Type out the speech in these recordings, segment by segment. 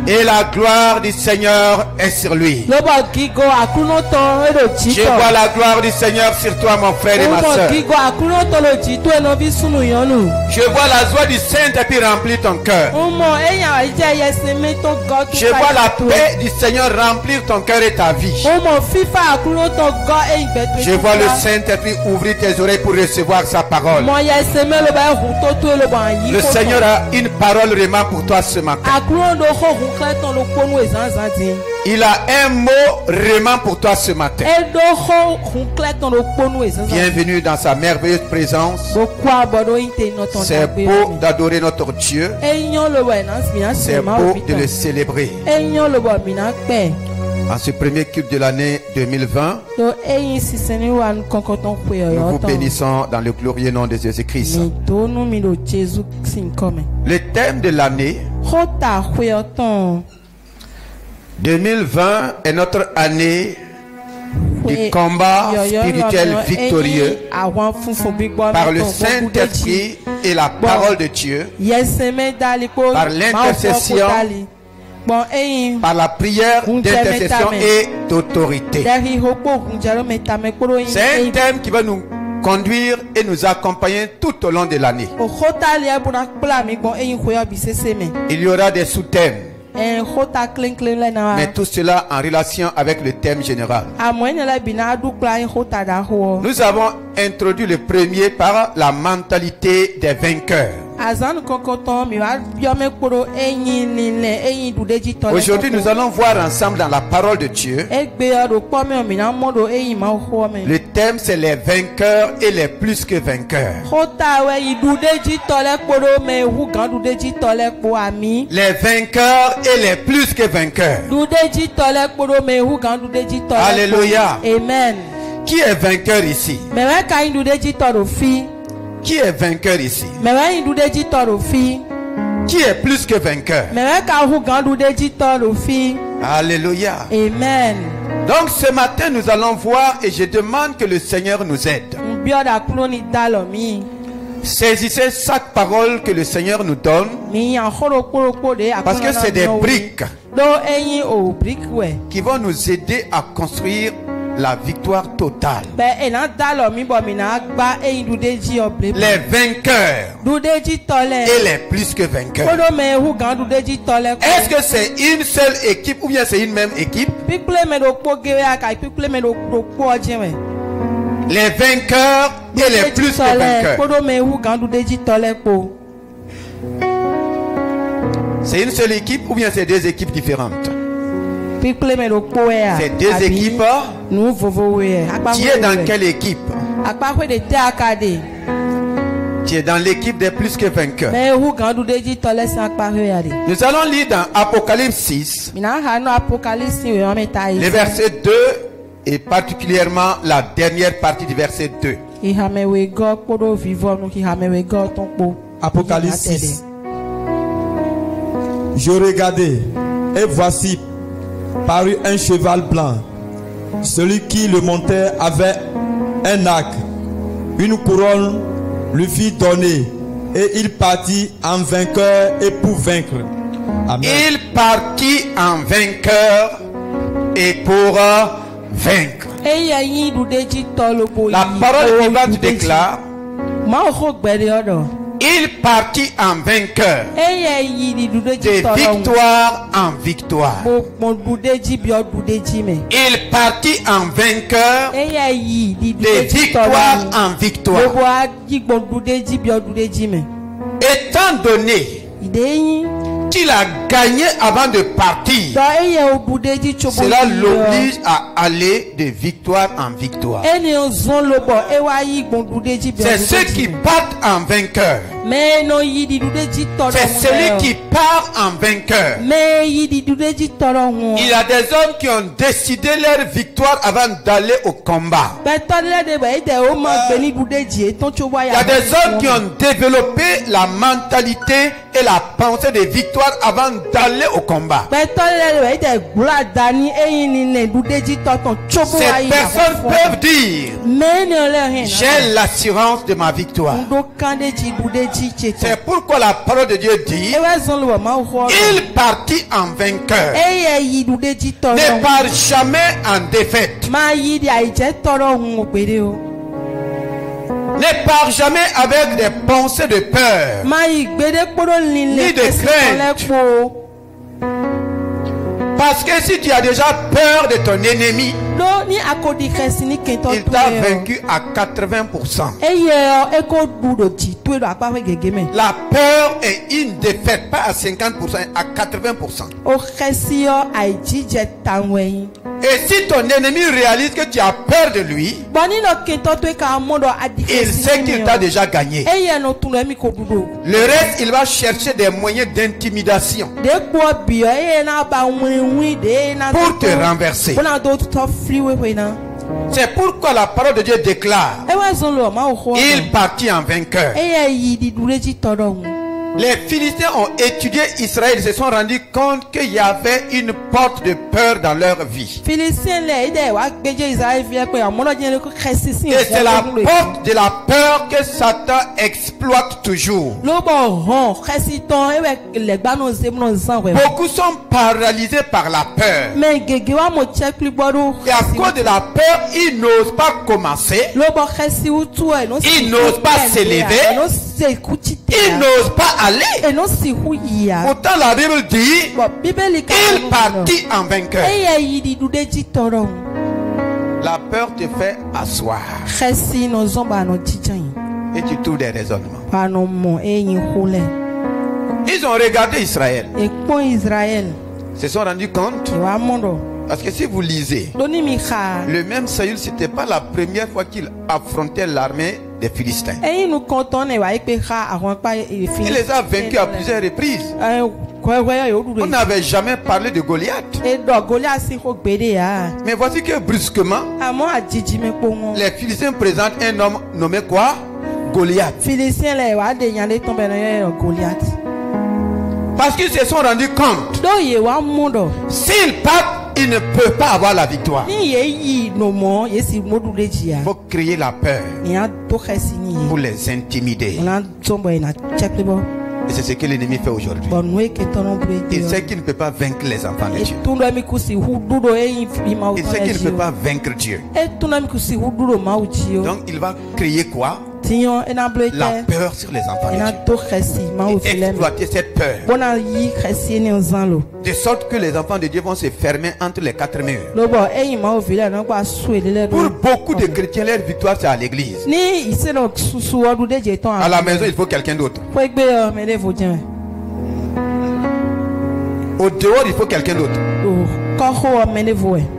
Et la gloire du Seigneur est sur lui. Je vois la gloire du Seigneur sur toi, mon frère et ma soeur. Je vois la joie du Saint-Esprit remplir ton cœur. Je vois la paix du Seigneur remplir ton cœur et ta vie. Je vois le Saint-Esprit ouvrir tes oreilles pour recevoir sa parole. Le Seigneur a une parole vraiment pour toi ce matin. Il a un mot vraiment pour toi ce matin. Bienvenue dans sa merveilleuse présence. C'est beau d'adorer notre Dieu. C'est beau de le célébrer. En ce premier culte de l'année 2020, nous vous bénissons dans le glorieux nom de Jésus-Christ. Le thème de l'année 2020 est notre année du combat spirituel victorieux par le Saint-Esprit et la parole de Dieu, par l'intercession, par la prière d'intercession et d'autorité. C'est un thème qui va nous conduire et nous accompagner tout au long de l'année. Il y aura des sous-thèmes, mais tout cela en relation avec le thème général. Nous avons introduit le premier par la mentalité des vainqueurs. Aujourd'hui, nous allons voir ensemble dans la parole de Dieu. Le thème, c'est les vainqueurs et les plus que vainqueurs. Les vainqueurs et les plus que vainqueurs. Alléluia. Amen. Qui est vainqueur ici? Qui est vainqueur ici? Qui est plus que vainqueur? Alléluia. Amen. Donc ce matin nous allons voir et je demande que le Seigneur nous aide. Saisissez chaque parole que le Seigneur nous donne, parce que c'est des briques qui vont nous aider à construire la victoire totale. Les vainqueurs et les plus que vainqueurs. Est-ce que c'est une seule équipe ou bien c'est une même équipe? Les vainqueurs et les plus que vainqueurs. C'est une seule équipe ou bien c'est deux équipes différentes? C'est deux équipes. Tu es dans quelle équipe? Tu es dans l'équipe des plus que vainqueurs. Nous allons lire dans Apocalypse 6, le verset 2 et particulièrement la dernière partie du verset 2. Apocalypse 6. Je regardais et voici parut un cheval blanc. Celui qui le montait avait un arc. Une couronne lui fit donner et il partit en vainqueur et pour vaincre. Amen. Il partit en vainqueur et pour vaincre. La parole vivante déclare: il partit en vainqueur, de victoire en victoire. Il partit en vainqueur, de victoire en victoire. Étant donné qu'il a gagné avant de partir, cela l'oblige à aller de victoire en victoire. C'est ceux qui partent en vainqueur. C'est celui qui part en vainqueur. Il y a des hommes qui ont décidé leur victoire avant d'aller au combat. Il y a des hommes qui ont développé la mentalité et la pensée de victoire avant d'aller au combat. Ces personnes peuvent dire: j'ai l'assurance de ma victoire. C'est pourquoi la parole de Dieu dit, il partit en vainqueur. Ne part jamais en défaite. Ne part jamais avec des pensées de peur, ni de crainte. Parce que si tu as déjà peur de ton ennemi, il t'a vaincu à 80%. La peur est une défaite, pas à 50%, à 80%. Et si ton ennemi réalise que tu as peur de lui, il sait qu'il t'a déjà gagné. Le reste, il va chercher des moyens d'intimidation pour te renverser. C'est pourquoi la parole de Dieu déclare, il partit en vainqueur. Les Philistins ont étudié Israël, ils se sont rendus compte qu'il y avait une porte de peur dans leur vie. Et c'est la porte de la peur que Satan exploite toujours. Beaucoup sont paralysés par la peur. Et à cause de la peur, ils n'osent pas commencer. Ils n'osent pas s'élever. Ils n'osent pas aller. Pourtant la Bible dit, il partit en vainqueur. La peur te fait asseoir. Et tu trouves des raisonnements. Ils ont regardé Israël. Ils se sont rendus compte. Parce que si vous lisez, le même Saül, c'était pas la première fois qu'il affrontait l'armée des Philistins. Il les a vaincus à plusieurs reprises. On n'avait jamais parlé de Goliath. Mais voici que brusquement, les Philistins présentent un homme nommé quoi? Goliath. Parce qu'ils se sont rendus compte, s'ils partent, ils ne peuvent pas avoir la victoire. Il faut créer la peur pour les intimider. Et c'est ce que l'ennemi fait aujourd'hui. Il sait qu'il ne peut pas vaincre les enfants de Dieu. Il sait qu'il ne peut pas vaincre Dieu. Donc il va créer quoi? La peur sur les enfants de Dieu. Et exploiter cette peur. De sorte que les enfants de Dieu vont se fermer entre les quatre murs. Pour beaucoup de chrétiens, leur victoire c'est à l'église. À la maison, il faut quelqu'un d'autre. Au dehors, il faut quelqu'un d'autre.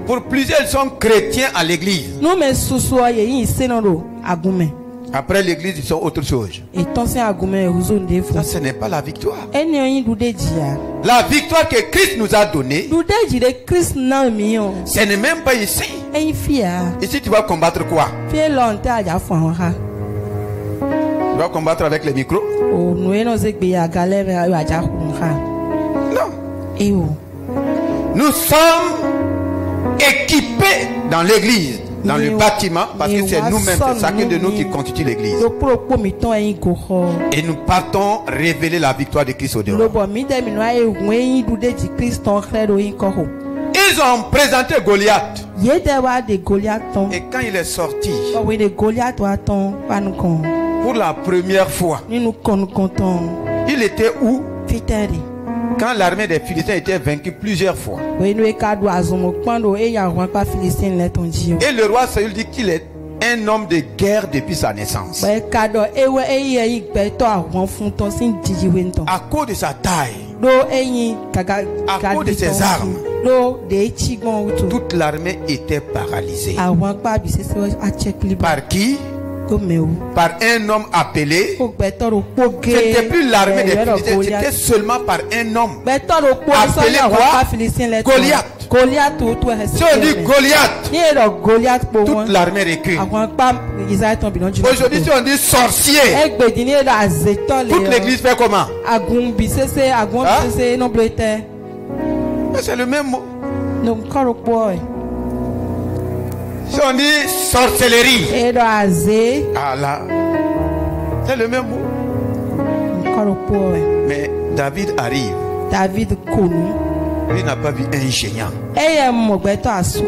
Pour plusieurs, ils sont chrétiens à l'église. Après l'église, ils sont autre chose. Ça, ce n'est pas la victoire. La victoire que Christ nous a donnée, ce n'est même pas ici. Ici, tu vas combattre quoi? Tu vas combattre avec les micros? Non. Nous sommes équipés dans l'église, dans le bâtiment, parce que c'est nous-mêmes, c'est chacun de nous qui constitue l'église. Et nous partons révéler la victoire de Christ au dehors. Ils ont présenté Goliath. Et quand il est sorti, pour la première fois, il était où? Quand l'armée des Philistins était vaincue plusieurs fois. Et le roi Saül dit qu'il est un homme de guerre depuis sa naissance. À cause de sa taille, à cause de ses armes, toute l'armée était paralysée. Par qui? Par un homme appelé. C'était plus l'armée des Philistins, c'était seulement par un homme appelé quoi? Goliath. Si on dit Goliath, toute l'armée recule. Aujourd'hui, si on dit sorcier, toute l'église fait comment? Hein? C'est le même mot. Si on dit sorcellerie, ah là, c'est le même mot. Mais David arrive. Lui n'a pas vu un géant.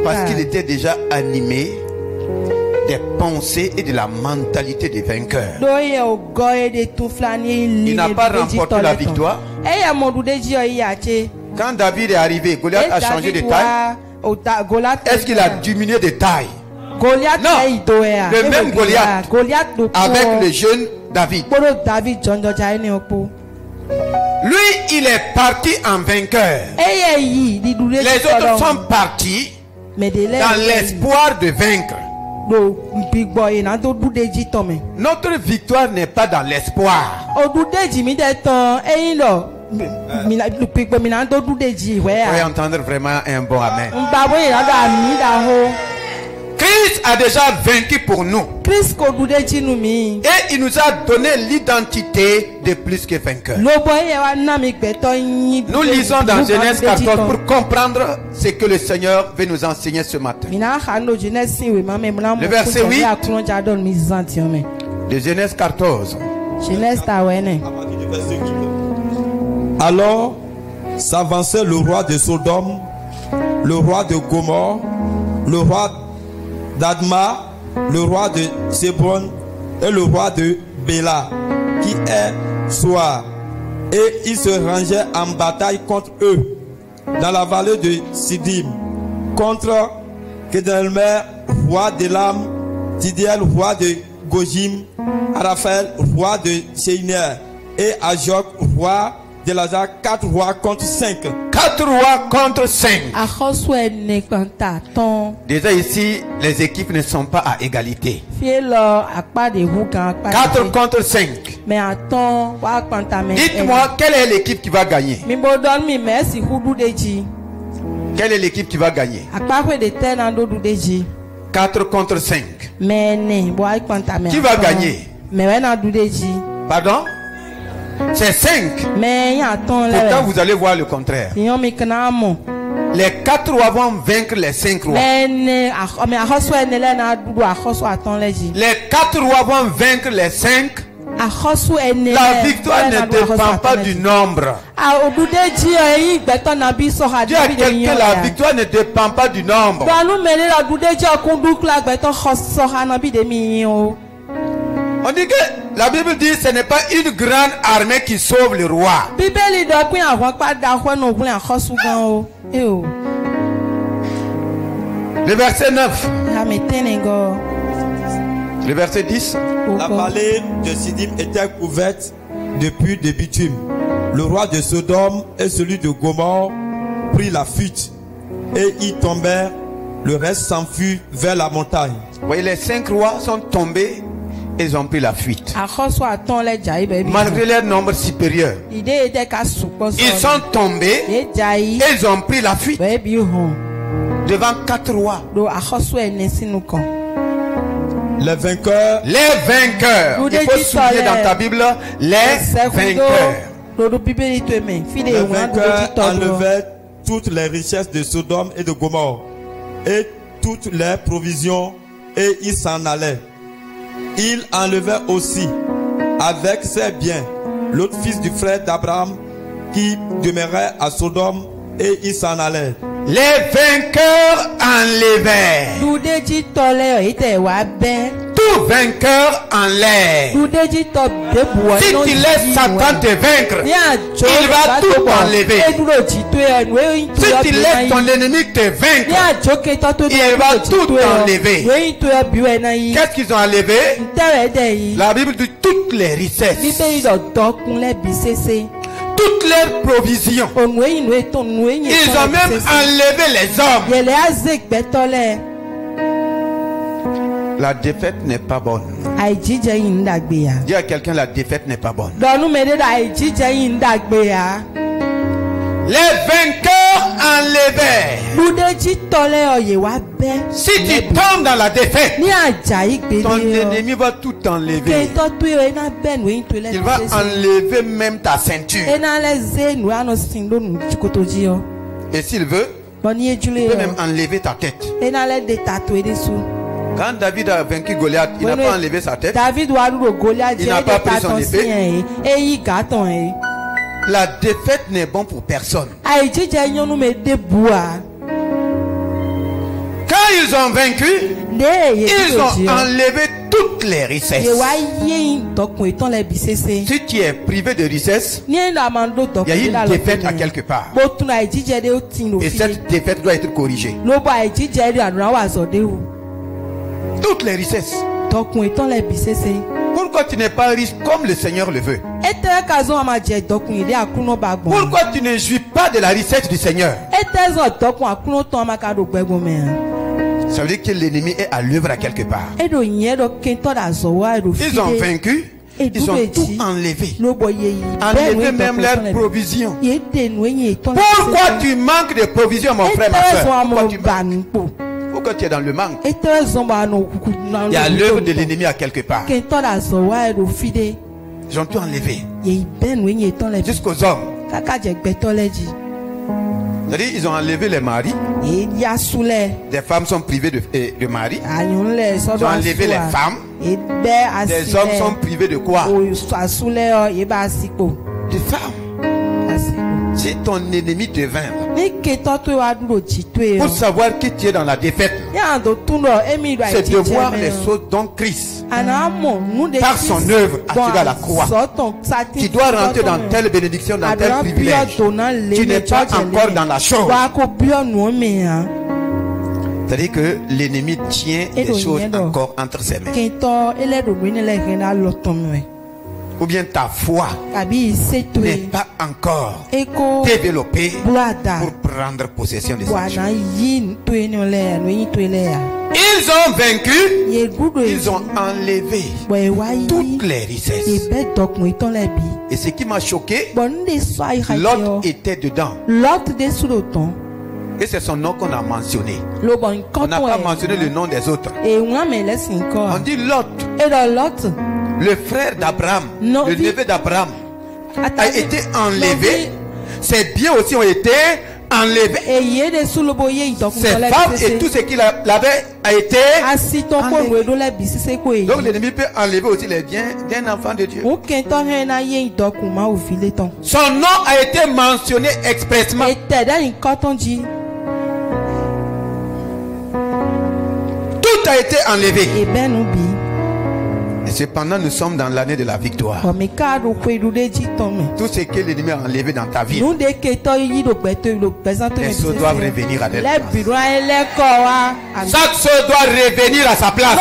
Parce qu'il était déjà animé des pensées et de la mentalité des vainqueurs. Il n'a pas remporté la victoire. Quand David est arrivé, Goliath a changé de taille. Est-ce qu'il a diminué de taille? Non, le même Goliath avec le jeune David. Lui, il est parti en vainqueur. Les autres sont partis dans l'espoir de vaincre. Notre victoire n'est pas dans l'espoir. Vous pouvez entendre vraiment un bon amen. Christ a déjà vaincu pour nous. Et il nous a donné l'identité de plus que vainqueur. Nous lisons dans Genèse 14 pour comprendre ce que le Seigneur veut nous enseigner ce matin. Le verset 8 de Genèse 14. Alors s'avançait le roi de Sodome, le roi de Gomorrhe, le roi d'Adma, le roi de Sébron et le roi de Béla, qui est Soar. Et il se rangeait en bataille contre eux dans la vallée de Sidim, contre Kedorlaomer, roi d'Élam, Tidiel, roi de Gojim, Araphel, roi de Sheiner, et Ajok, roi de Lazare. 4 rois contre 5. 4 rois contre 5. Déjà ici, les équipes ne sont pas à égalité. 4 contre 5. Dites-moi, quelle est l'équipe qui va gagner? Quelle est l'équipe qui va gagner? 4 contre 5. Qui va gagner? Pardon? C'est 5. Pourtant, vous allez voir le contraire. Les 4 rois vont vaincre les 5 rois. Les 4 rois vont vaincre les 5. La victoire ne dépend pas du nombre. Dis à quelqu'un, la victoire ne dépend pas du nombre. On dit que la Bible dit que ce n'est pas une grande armée qui sauve le roi. Le verset 9. Le verset 10. La vallée de Sidim était couverte de puits de bitume. Le roi de Sodome et celui de Gomorrhe prit la fuite et y tombèrent. Le reste s'enfuit vers la montagne. Vous voyez, les 5 rois sont tombés. Ils ont pris la fuite. Malgré leur nombre supérieur. Ils sont tombés. Et ils ont pris la fuite. Devant 4 rois. Les vainqueurs. Les vainqueurs. Il faut souligner dans ta Bible les vainqueurs. Les vainqueurs enlevaient toutes les richesses de Sodome et de Gomorrhe et toutes les provisions et ils s'en allaient. Il enlevait aussi avec ses biens l'autre fils du frère d'Abraham qui demeurait à Sodome et il s'en allait. Les vainqueurs enlevaient. Tout vainqueur enlève. Si tu laisses Satan te vaincre, il va tout enlever. Si tu laisses ton ennemi te vaincre, il va tout enlever. Qu'est-ce qu'ils ont enlevé? La Bible dit toutes les richesses, toutes leurs provisions. Ils ont même enlevé les hommes. La défaite n'est pas bonne. Dis à quelqu'un, la défaite n'est pas bonne. Les vainqueurs enlevaient. Si tu tombes dans la défaite, ton ennemi va tout enlever. Il va enlever même ta ceinture. Et s'il veut, il peut même enlever ta tête. Quand David a vaincu Goliath, il n'a pas enlevé sa tête. David Il n'a pas pris son épée. La défaite n'est bon pour personne. Quand ils ont vaincu, ils ont enlevé toutes les richesses. Si tu es privé de richesses, il y a une défaite à quelque part. Et cette défaite doit être corrigée. Toutes les richesses. Pourquoi tu n'es pas riche comme le Seigneur le veut? Pourquoi tu ne jouis pas de la richesse du Seigneur? Ça veut dire que l'ennemi est à l'œuvre à quelque part. Ils ont vaincu. Ils ont tout enlevé. Enlevé même leurs provisions. Pourquoi tu manques de provisions, mon frère, ma soeur? Pourquoi tu es dans le manque? Il y a l'œuvre de l'ennemi à quelque part. Ils ont tout enlevé. Jusqu'aux hommes. C'est-à-dire, ils ont enlevé les maris. Des femmes sont privées de mari. Ils ont enlevé les femmes. Des hommes sont privés de quoi? De femmes. Si ton ennemi te vainc, pour savoir que tu es dans la défaite, c'est de voir les choses dont Christ, par son œuvre, a tiré à la croix. Tu dois rentrer dans telle bénédiction, dans tel privilège. Tu n'es pas encore dans la chose. C'est-à-dire que l'ennemi tient les choses encore entre ses mains. Ou bien ta foi n'est pas encore développée pour prendre possession de cette chose. Ils ont vaincu, ils ont enlevé toutes les richesses. Et ce qui m'a choqué, Lot était dedans. Et c'est son nom qu'on a mentionné. On n'a pas mentionné le nom des autres. On dit Lot. Le frère d'Abraham, le neveu d'Abraham, a été enlevé. Ses biens aussi ont été enlevés. Ses femmes et tout ce qu'il avait a été enlevé. Donc l'ennemi peut enlever aussi les biens d'un enfant de Dieu. Son nom a été mentionné expressement. Tout a été enlevé. Et cependant, nous sommes dans l'année de la victoire. Tout ce que l'ennemi a enlevé dans ta vie, les choses doivent revenir à leur place. Chaque chose doit revenir à sa place.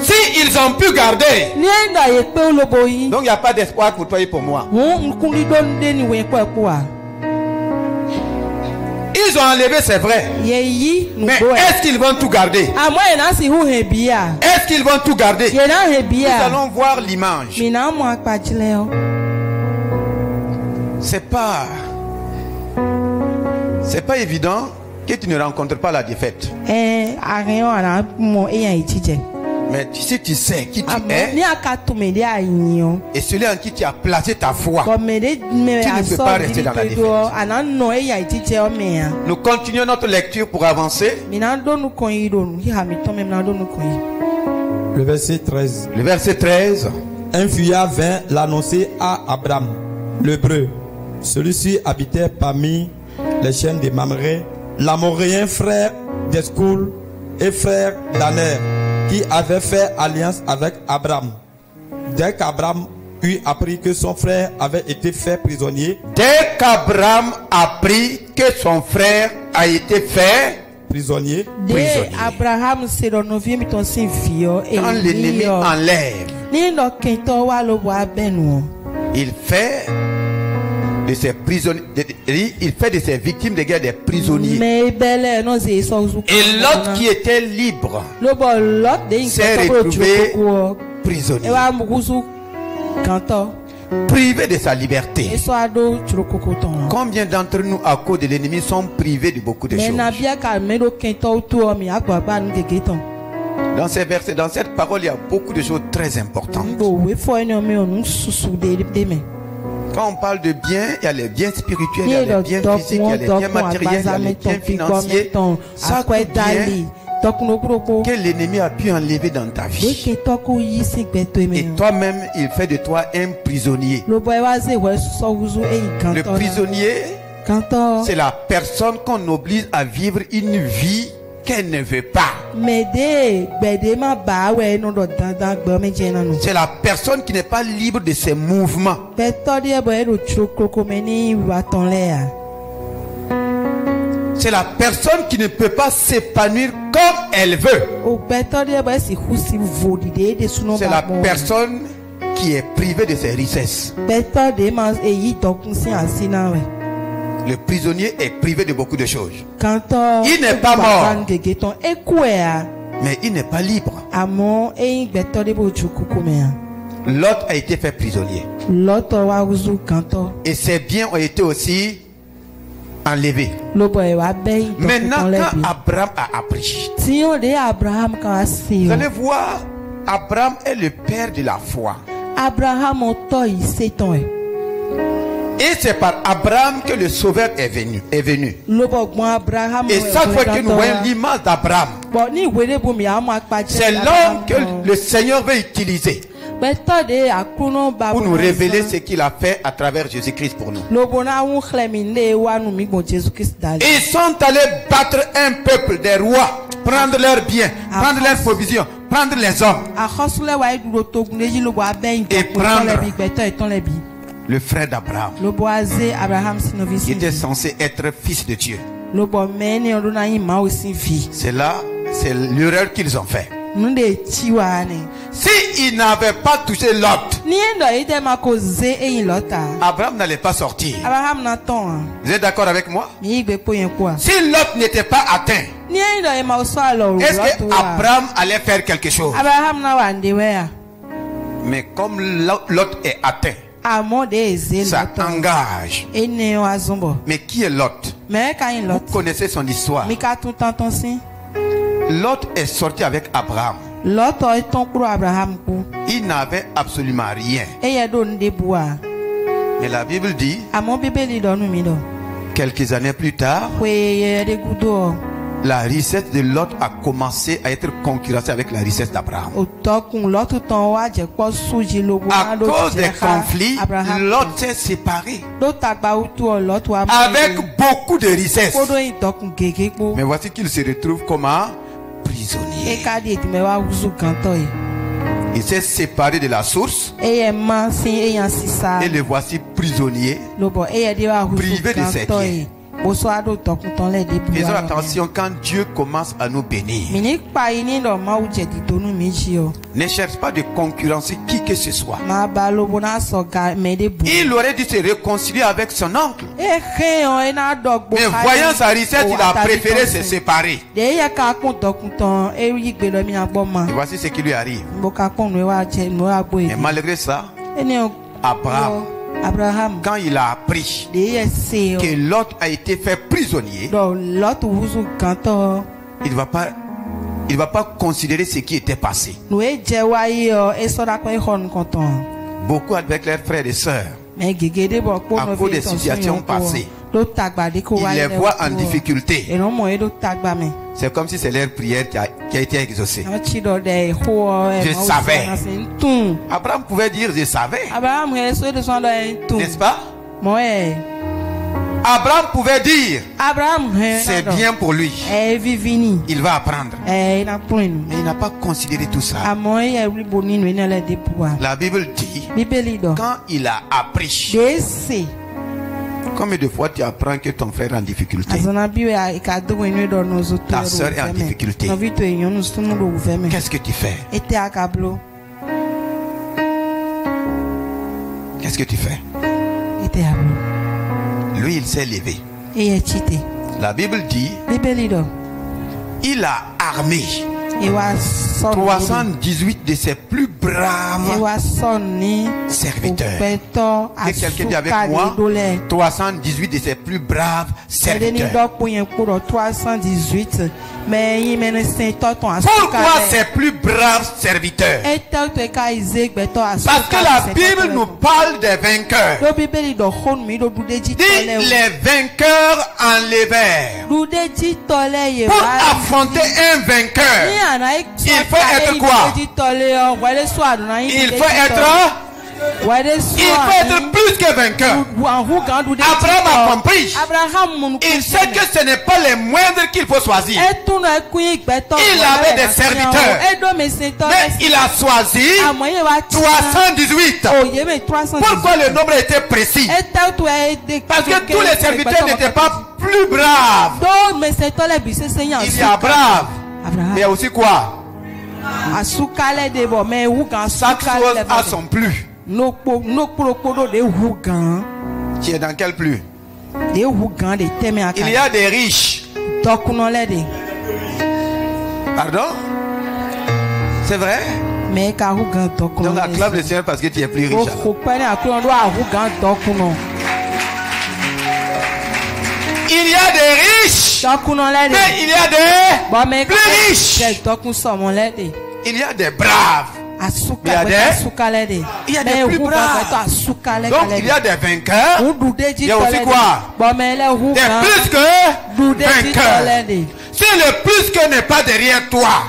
Si ils ont pu garder, donc il n'y a pas d'espoir pour toi et pour moi. Ils ont enlevé, c'est vrai. Mais est-ce qu'ils vont tout garder? Est-ce qu'ils vont tout garder? Nous allons voir l'image. C'est pas évident que tu ne rencontres pas la défaite. Mais si tu sais qui tu es et celui en qui tu as placé ta foi, tu ne peux pas rester dans la défaite. Nous continuons notre lecture pour avancer. Le verset 13. Le verset 13. Un fuyard vint l'annoncer à Abraham, l'Hébreu. Celui-ci habitait parmi les chaînes de Mamré, l'Amoréen, frère d'Escoul et frère d'Aner, qui avait fait alliance avec Abraham. Dès qu'Abraham eut appris que son frère avait été fait prisonnier, prisonnier, quand l'ennemi enlève, il fait de ses prisonniers, il fait de ses victimes de guerre des prisonniers. Et l'autre qui était libre s'est retrouvé prisonnier, privé de sa liberté. Combien d'entre nous, à cause de l'ennemi, sont privés de beaucoup de choses? Dans ces versets, dans cette parole, il y a beaucoup de choses très importantes. Quand on parle de biens, il y a les biens spirituels, il y a les biens physiques, il y a les biens matériels, il y a les biens financiers. Ça bien que l'ennemi a pu enlever dans ta vie. Et toi-même, il fait de toi un prisonnier. Le prisonnier, c'est la personne qu'on oblige à vivre une vie qu'elle ne veut pas. C'est la personne qui n'est pas libre de ses mouvements. C'est la personne qui ne peut pas s'épanouir comme elle veut. C'est la personne qui est privée de ses richesses. Le prisonnier est privé de beaucoup de choses. Il n'est pas mort, mais il n'est pas libre. Lot a été fait prisonnier. Et ses biens ont été aussi enlevés. Maintenant, quand Abraham a appris, vous allez voir, Abraham est le père de la foi. Et c'est par Abraham que le Sauveur est venu. Et chaque fois que nous voyons l'image d'Abraham, c'est l'homme que le Seigneur veut utiliser pour nous révéler ce qu'il a fait à travers Jésus-Christ pour nous. Ils sont allés battre un peuple, des rois, prendre leurs biens, prendre leurs provisions, prendre les hommes et prendre le frère d'Abraham, qui était censé être fils de Dieu. C'est là, c'est l'erreur qu'ils ont fait. S'ils n'avaient pas touché Lot, Abraham n'allait pas sortir. Vous êtes d'accord avec moi? Si Lot n'était pas atteint, est-ce que Abraham allait faire quelque chose? Mais comme Lot est atteint, ça engage. Mais qui est Lot? Vous connaissez son histoire. Lot est sorti avec Abraham. Il n'avait absolument rien. Mais la Bible dit, quelques années plus tard, la richesse de Lot a commencé à être concurrencée avec la richesse d'Abraham. À cause des conflits, Lot s'est séparé avec beaucoup de richesses. Mais voici qu'il se retrouve comme un prisonnier. Il s'est séparé de la source et le voici prisonnier, privé de ses biens. Faisons attention quand Dieu commence à nous bénir. Ne cherche pas de concurrencer qui que ce soit. Il aurait dû se réconcilier avec son oncle. Mais voyant sa richesse, il a préféré se séparer. Et voici ce qui lui arrive. Et malgré ça, Abraham, quand il a appris que Lot a été fait prisonnier, il ne va pas considérer ce qui était passé. Beaucoup avec leurs frères et sœurs, à cause des situations passées, ils les voient en difficulté. C'est comme si c'est leur prière qui a été exaucée. Je savais. Abraham pouvait dire je savais. N'est-ce pas? Abraham pouvait dire c'est bien pour lui. Il va apprendre. Mais il n'a pas considéré tout ça. La Bible dit quand il a appris. Combien de fois tu apprends que ton frère est en difficulté? Ta soeur est en difficulté. Qu'est-ce que tu fais? Qu'est-ce que tu fais? Lui, il s'est levé. La Bible dit il a armé 318 de ses plus braves serviteurs. Et quelqu'un dit avec moi 318 de ses plus braves serviteurs. Pourquoi ces plus braves serviteurs? Parce que la Bible nous parle des vainqueurs. Dit les vainqueurs enlevèrent. Pour affronter un vainqueur, il faut être quoi? Il faut être plus que vainqueur. Abraham a compris. Il sait que ce n'est pas les moindres qu'il faut choisir. Il avait des serviteurs, mais il a choisi 318. Pourquoi le nombre était précis? Parce que tous les serviteurs n'étaient pas plus braves. Il y a brave, mais il y a aussi quoi? Chaque chose a son plus. Tu es dans quel plus? Il y a des riches. Pardon? C'est vrai? Donc acclame le Seigneur parce que tu es plus riche. Il y a des riches, mais il y a des plus riches. Il y a des braves. Il y a des plus braves. Donc il y a des vainqueurs. Il y a aussi quoi? Des plus que vainqueurs. Si le plus que n'est pas derrière toi,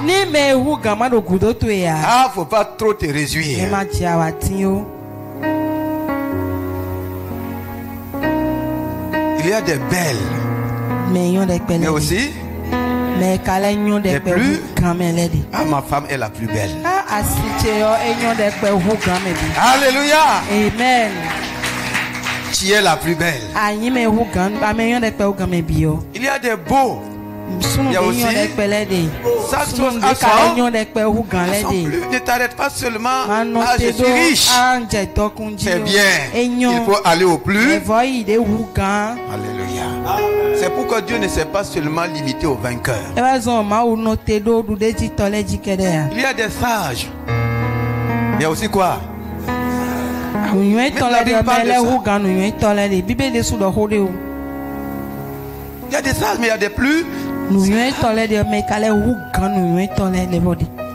faut pas trop te réjouir. Il y a des belles, mais aussi des plus. Ma femme est la plus belle. Alléluia. Amen. Tu es la plus belle. Il y a des beaux. Il y a aussi chaque chose à son. Ne t'arrête pas seulement à je suis riche. C'est bien. Il faut aller au plus. Alléluia. C'est pourquoi Dieu ne s'est pas seulement limité aux vainqueurs. Il y a des sages. Il y a aussi quoi? Il y a des sages, mais il y a des plus. Il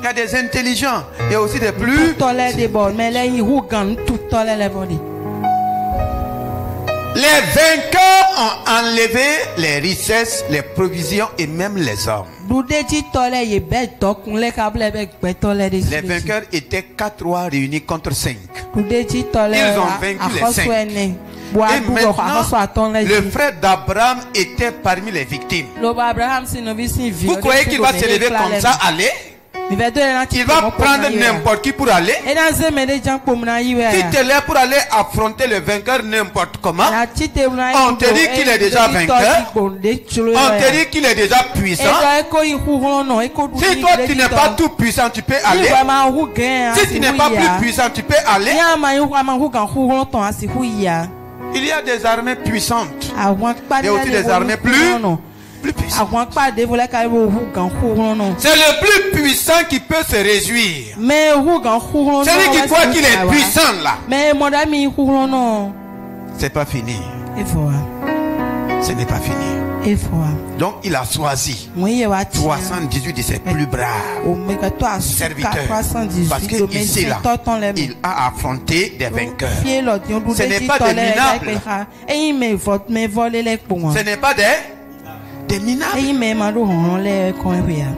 y a des intelligents. Il y a aussi des plus. Les vainqueurs ont enlevé les richesses, les provisions et même les hommes. Les vainqueurs étaient 4 rois réunis contre 5. Ils ont vaincu les 5. Et maintenant, le frère d'Abraham était parmi les victimes. Vous croyez qu'il va se lever comme ça, aller? Il va prendre n'importe qui pour aller. Si tu es là pour aller affronter le vainqueur n'importe comment, on te dit qu'il est déjà vainqueur. On te dit qu'il est déjà puissant. Si toi tu n'es pas tout puissant, tu peux aller. Si tu n'es pas plus puissant, tu peux aller. Il y a des armées puissantes. Il y a aussi des armées plus puissant. C'est le plus puissant qui peut se réjouir. Celui qui croit qu'il est puissant là. C'est pas fini. Ce n'est pas fini. Donc il a choisi 318 de ses plus braves serviteurs. Parce que ici là, il a affronté des vainqueurs. Ce n'est pas des minables. Ce n'est pas des minables.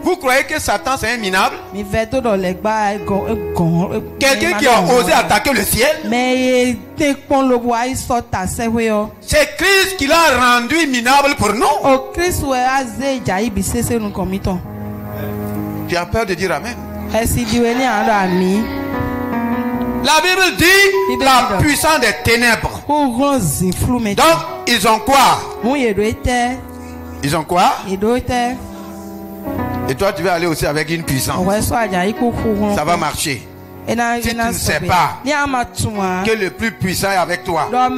Vous croyez que Satan c'est un minable? Quelqu'un qui a osé attaquer le ciel? C'est Christ qui l'a rendu minable pour nous. Tu as peur de dire amen? La Bible dit la puissance des ténèbres. Donc ils ont quoi? Ils ont quoi? Et toi tu vas aller aussi avec une puissance. Ça va marcher. Si tu ne sais pas que le plus puissant est avec toi, ça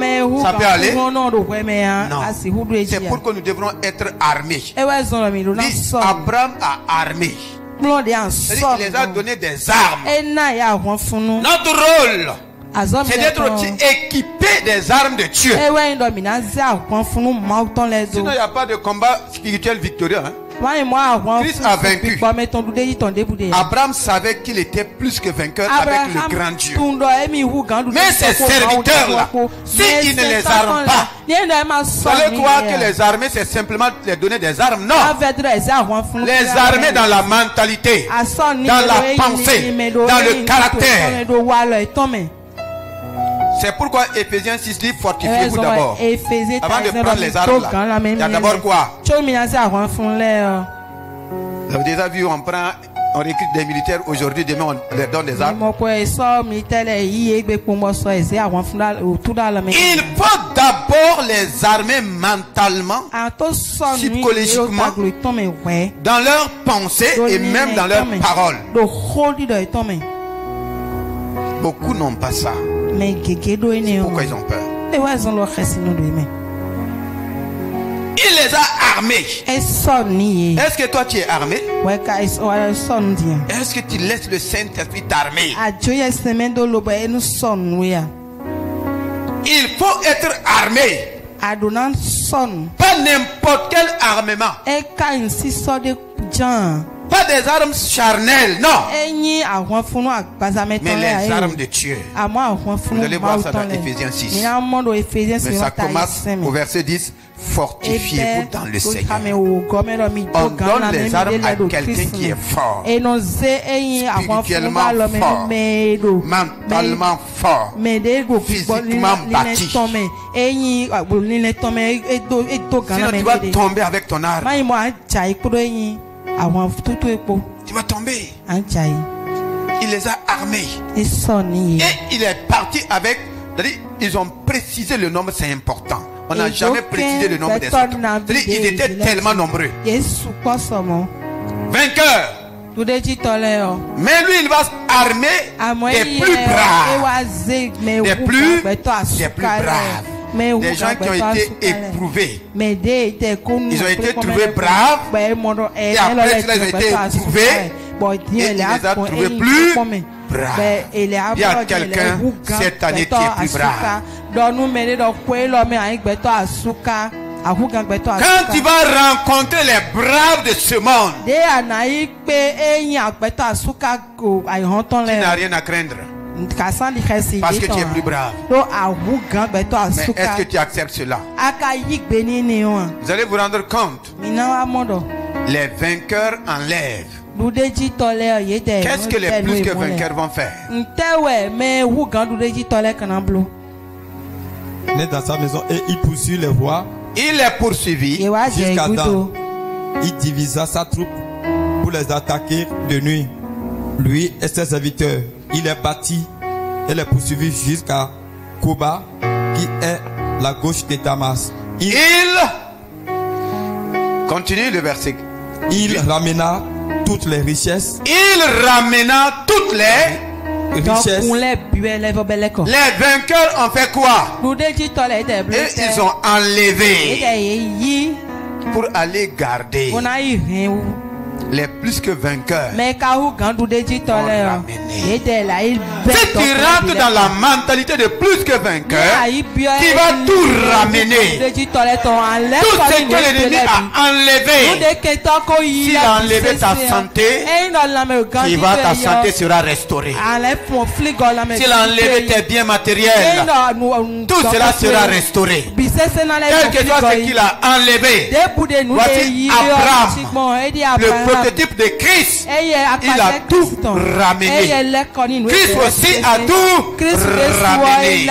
peut aller? Non. C'est pour que nous devrons être armés. Abraham a armé. Il les a donné des armes. Notre rôle, c'est d'être équipé des armes de Dieu. Sinon il n'y a pas de combat spirituel victorieux. Christ a vaincu. Abraham savait qu'il était plus que vainqueur avec le grand Dieu. Mais ces serviteurs-là, s'ils ne les arment pas, vous allez croire que les armées, c'est simplement les donner des armes. Non. Les armées dans la mentalité, dans la pensée, dans le caractère. C'est pourquoi Ephésiens 6 dit fortifiez-vous d'abord. Avant de prendre les armes là, il y a d'abord quoi? Vous avez déjà vu, on recrute des militaires aujourd'hui, demain on leur donne des armes. Il faut d'abord les armer mentalement, psychologiquement, dans leurs pensées et même dans leurs paroles. Beaucoup n'ont pas ça. Pourquoi ils ont peur? Il les a armés. Est-ce que toi tu es armé? Est-ce que tu laisses le Saint-Esprit t'armer? Il faut être armé. Pas n'importe quel armement. Pas des armes charnelles, non. Mais les armes de Dieu. Vous allez voir ça dans Ephésiens 6. Mais ça commence au verset 10. Fortifiez-vous dans le Seigneur. On donne les armes à quelqu'un qui est fort, spirituellement fort, mentalement fort, physiquement bâti. Sinon tu vas tomber avec ton arme. Tu vas tomber. Il les a armés. Et il est parti avec. Ils ont précisé le nombre, c'est important. On n'a jamais précisé le nombre des soldats. Ils étaient tellement nombreux. Vainqueurs. Mais lui, il va armer des plus braves. Des plus braves. Des gens qui ont été éprouvés. Ils ont été trouvés braves. Et après cela, ils ont été éprouvés. Et il les a trouvés plus braves. Il y a quelqu'un cette année qui est plus brave. Quand tu vas rencontrer les braves de ce monde, tu n'as rien à craindre. Parce que tu es plus brave. Mais est-ce que tu acceptes cela? Vous allez vous rendre compte. Les vainqueurs enlèvent. Qu'est-ce que les plus que vainqueurs vont faire? Il est dans sa maison et il poursuit les rois. Il les poursuivit jusqu'à Dan. Il divisa sa troupe pour les attaquer de nuit. Lui et ses serviteurs. Il est parti et les poursuivit jusqu'à Koba, qui est la gauche de Damas. Il continue le verset. Il ramena toutes les richesses. Il ramena toutes les richesses. Les vainqueurs ont fait quoi? Et ils ont enlevé pour aller garder les plus que vainqueurs. Si tu rentres dans la mentalité de plus que vainqueur, tu vas tout ramener. Tout ce que l'ennemi a enlevé, s'il a enlevé ta santé, ta santé sera restaurée. S'il a enlevé tes biens matériels, tout cela sera restauré. Quel que soit ce qu'il a enlevé, voici Abraham, le prototype de Christ, il a tout ramené. Christ aussi a tout ramené.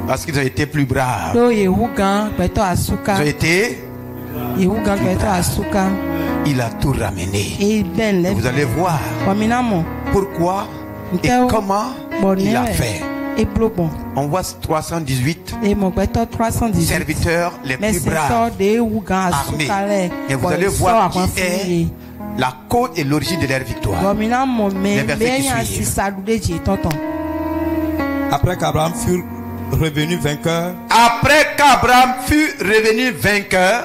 Parce qu'ils ont été plus braves. Ils ont été plus braves. Il a tout ramené. Et vous allez voir pourquoi et comment il a fait. On voit 318 serviteurs les plus braves armés. Et vous allez voir qui est la cause et l'origine de leur victoire. Les versets qui suivent. Après qu'Abraham fut revenu vainqueur.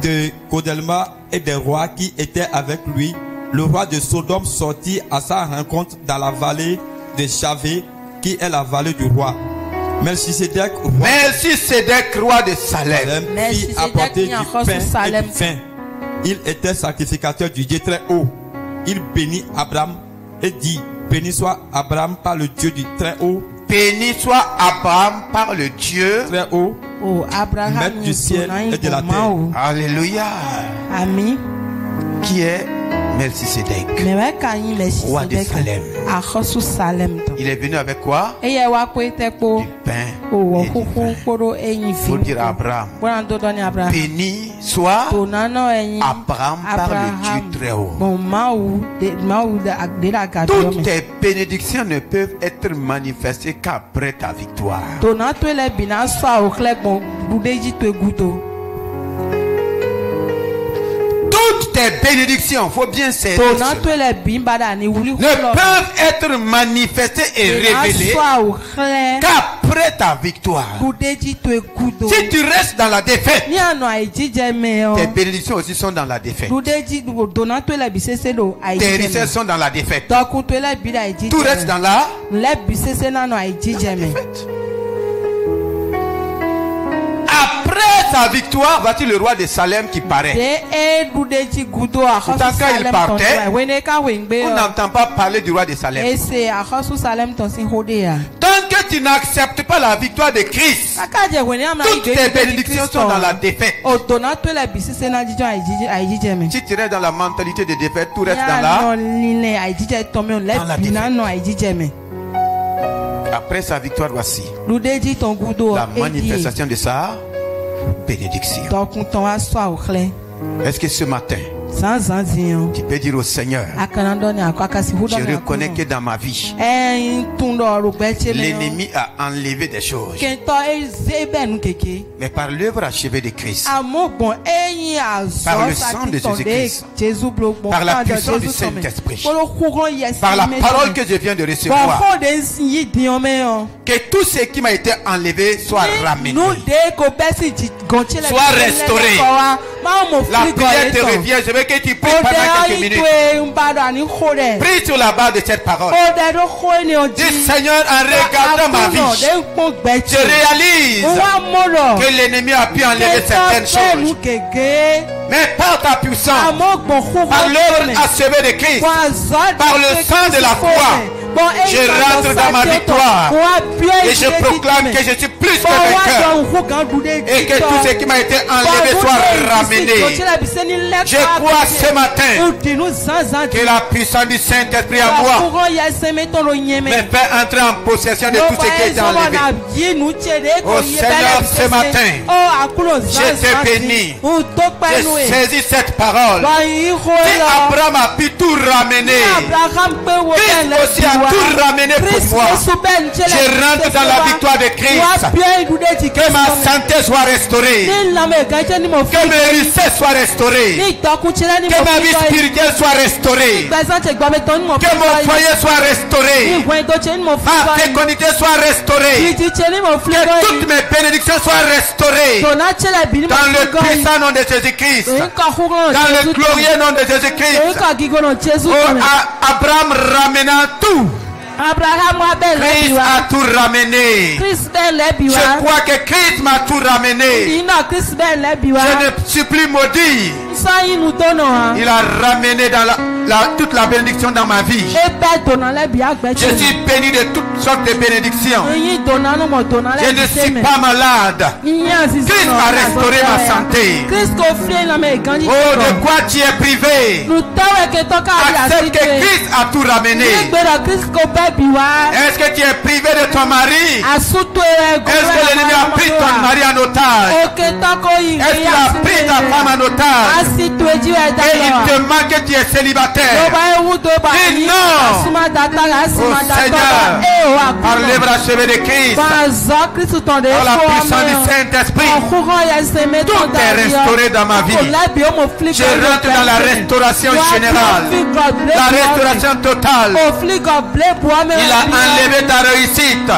De Kodelma et des rois qui étaient avec lui, le roi de Sodome sortit à sa rencontre dans la vallée de Chavé, qui est la vallée du roi. Melchisédek, roi de Salem, fit apporter du pain et du vin. Il était sacrificateur du Dieu très haut. Il bénit Abraham et dit: béni soit Abraham par le Dieu du très haut. Béni soit Abraham par le Dieu très haut, maître du ciel et de la terre. Alléluia. Amen. Qui est Melchisédek, roi de Salem. Il est venu avec quoi? Du pain et du vin. Faut dire à Abraham: béni soit Abraham par le Dieu très haut. Toutes tes bénédictions ne peuvent être manifestées qu'après ta victoire. Toutes tes bénédictions, faut bien saisir, ne peuvent être manifestées et révélées qu'après ta victoire. Si tu restes dans la défaite, tes bénédictions aussi sont dans la défaite. Tes richesses sont dans la défaite. Tout reste dans la défaite. Après sa victoire, voici le roi de Salem qui paraît. Pourtant, quand il partait, on n'entend pas parler du roi de Salem. Tant que tu n'acceptes pas la victoire de Christ, toutes tes bénédictions sont dans la défaite. Si tu restes dans la mentalité de défaite, tout reste dans la défaite. Après sa victoire, voici la manifestation de sa bénédiction. Est-ce que ce matin, tu peux dire au Seigneur: je reconnais que dans ma vie, l'ennemi a enlevé des choses, mais par l'œuvre achevée de Christ, par le sang de Jésus-Christ, par la puissance du Saint-Esprit, par la parole que je viens de recevoir, que tout ce qui m'a été enlevé soit ramené, soit restauré. La prière te revient. Je veux que tu pries pendant quelques minutes. Prie sur la base de cette parole. Dis: Seigneur, en regardant ma vie, je réalise que l'ennemi a pu enlever certaines choses, mais par ta puissance, par l'œuvre achevée de Christ, par le sang de la croix, je rentre dans ma victoire et je proclame que je suis plus que vainqueur et que tout ce qui m'a été enlevé soit ramené. Je crois ce matin que la puissance du Saint-Esprit à moi me fait entrer en possession de tout ce qui est enlevé. Oh Seigneur, ce matin, je te bénis. Je saisis cette parole. Si Abraham a pu tout ramener, Christ aussi a tout ramené pour moi. Je rentre dans la victoire de Christ. Que ma santé soit restaurée, que mes richesses soient restaurées, que ma vie spirituelle soit restaurée, que mon foyer soit restauré, ma fécondité soit restaurée, que toutes mes bénédictions soient restaurées dans le puissant nom de Jésus-Christ, dans le glorieux nom de Jésus-Christ. Oh, Abraham ramena tout. Christ a tout ramené. Je crois que Christ m'a tout ramené. Je ne suis plus maudit. Il a ramené dans toute la bénédiction dans ma vie. Je suis béni de toutes sortes de bénédictions. Je ne suis pas malade. Christ a restauré ma santé. Oh, de quoi tu es privé? Accepte que Christ a tout ramené. Est-ce que tu es privé de ton mari? Est-ce que l'ennemi a pris ton mari en otage? Est-ce qu'il a pris ta femme en otage? Et il te manque que tu es célibataire? Dis non. Oh Seigneur, par l'œuvre achevée de Christ, par la puissance du Saint-Esprit, tout est restauré dans ma vie. Je rentre dans la restauration générale, la restauration totale. Il a enlevé ta réussite.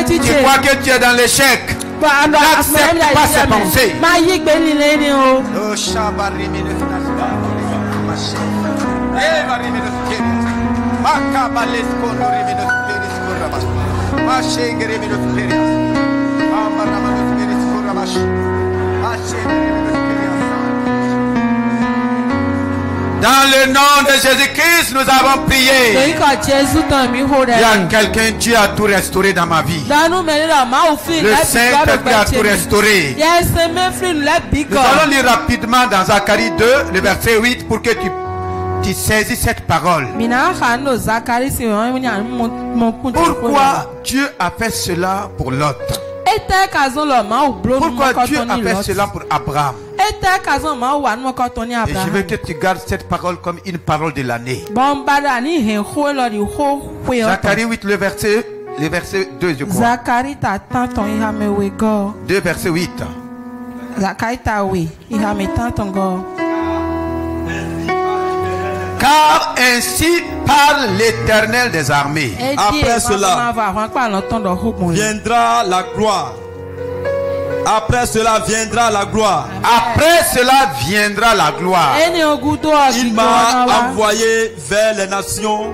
Tu crois que tu es dans l'échec? N'accepte pas ses pensées. Dans le nom de Jésus-Christ, nous avons prié. Il y a quelqu'un, Dieu a tout restauré dans ma vie. Le Saint-Esprit a tout restauré. Nous allons lire rapidement dans Zacharie 2, le verset 8, pour que tu saisis cette parole. Pourquoi Dieu a fait cela pour l'autre? Pourquoi Dieu a fait cela pour Abraham? Et je veux que tu gardes cette parole comme une parole de l'année. Zacharie 8, le verset 2, je crois. 2, verset 8. Car ainsi parle l'Éternel des armées. Après cela viendra la gloire. Après cela viendra la gloire. Après cela viendra la gloire. Il m'a envoyé vers les nations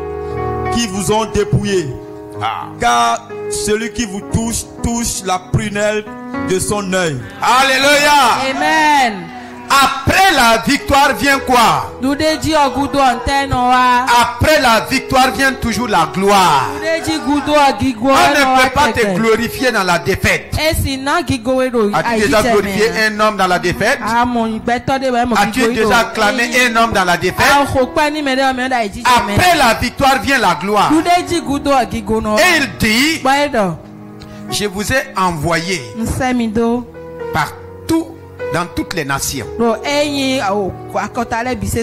qui vous ont dépouillé. Car celui qui vous touche, touche la prunelle de son œil. Alléluia. Amen. Après la victoire vient quoi? Après la victoire vient toujours la gloire. On ne peut pas te glorifier dans la défaite. As-tu déjà glorifié un homme dans la défaite? As-tu déjà acclamé un homme dans la défaite? Après la victoire vient la gloire. Et il dit, je vous ai envoyé partout dans toutes les nations.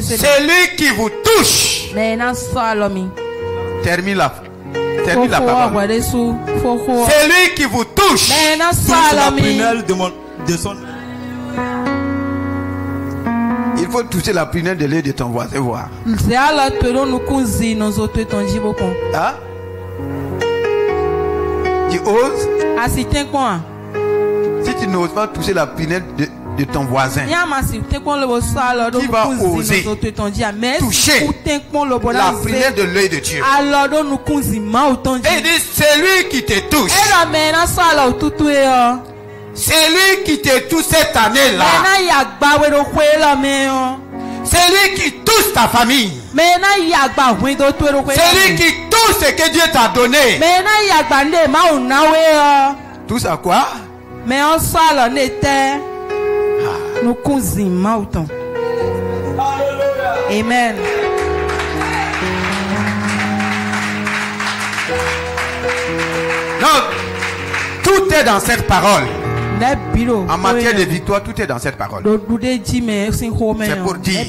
Celui qui vous touche. Termine la parole. Celui qui vous touche. Touche la prunelle de son. Il faut toucher la prunelle de l'œil de ton voisin, voir. Hein? Tu oses? Si tu n'oses pas toucher la prunelle de ton voisin, qui va oser toucher la prunelle de l'œil de Dieu? Et il dit, celui qui te touche, celui qui te touche cette année-là, celui qui touche ta famille, celui qui touche ce que Dieu t'a donné, touche à quoi? Amen. Donc, tout est dans cette parole. En matière de victoire, tout est dans cette parole. C'est pour dire,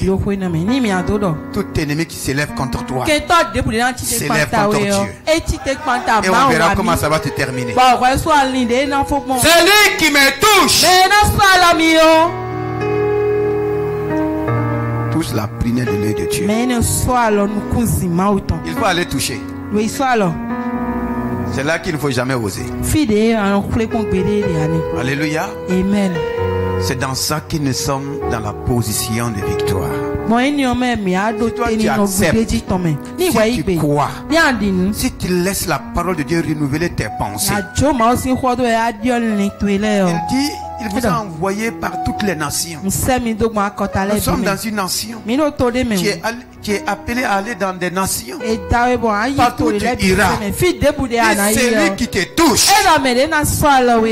tout ennemi qui s'élève contre toi s'élève contre Dieu. Et on verra comment ça va te terminer. Celui qui me touche touche la prunelle de l'œil de Dieu. Il faut aller toucher. C'est là qu'il ne faut jamais oser. Alléluia. Amen. C'est dans ça que nous sommes dans la position de victoire. Si toi tu acceptes, si tu crois, si tu laisses la parole de Dieu renouveler tes pensées, il dit, il vous a envoyé par toutes les nations. Nous sommes dans une nation. Tu es appelé à aller dans des nations. Partout tu iras. Et celui qui te touche,